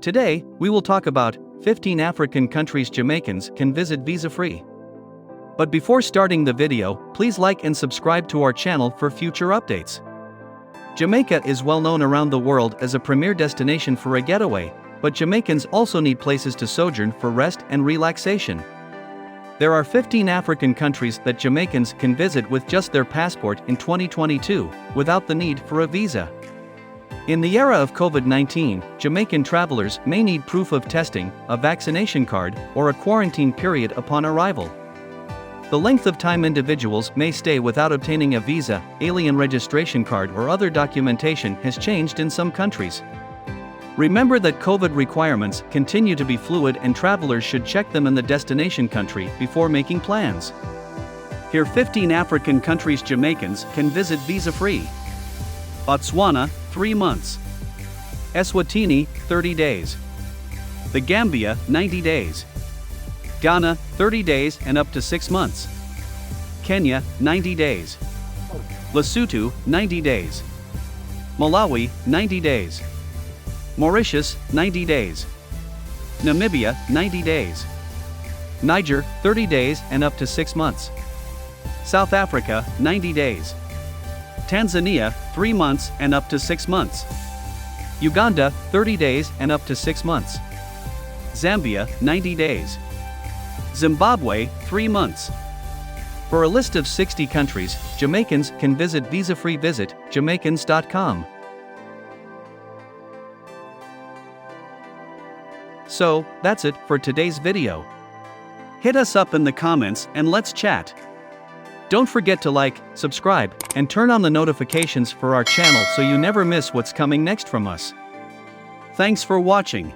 Today, we will talk about 15 African countries Jamaicans can visit visa-free. But before starting the video, please like and subscribe to our channel for future updates. Jamaica is well known around the world as a premier destination for a getaway, but Jamaicans also need places to sojourn for rest and relaxation. There are 15 African countries that Jamaicans can visit with just their passport in 2022, without the need for a visa. In the era of COVID-19, Jamaican travelers may need proof of testing, a vaccination card, or a quarantine period upon arrival. The length of time individuals may stay without obtaining a visa, alien registration card, or other documentation has changed in some countries. Remember that COVID requirements continue to be fluid and travelers should check them in the destination country before making plans. Here 15 African countries Jamaicans can visit visa-free. Botswana, 3 months. Eswatini, 30 days. The Gambia, 90 days. Ghana, 30 days and up to 6 months. Kenya, 90 days. Lesotho, 90 days. Malawi, 90 days. Mauritius, 90 days. Namibia, 90 days. Niger, 30 days and up to 6 months. South Africa, 90 days. Tanzania, 3 months and up to 6 months. Uganda, 30 days and up to 6 months. Zambia, 90 days. Zimbabwe, 3 months. For a list of 60 countries, Jamaicans can visit visa-free. Visit Jamaicans.com. So, that's it for today's video. Hit us up in the comments and let's chat. Don't forget to like, subscribe, and turn on the notifications for our channel so you never miss what's coming next from us. Thanks for watching.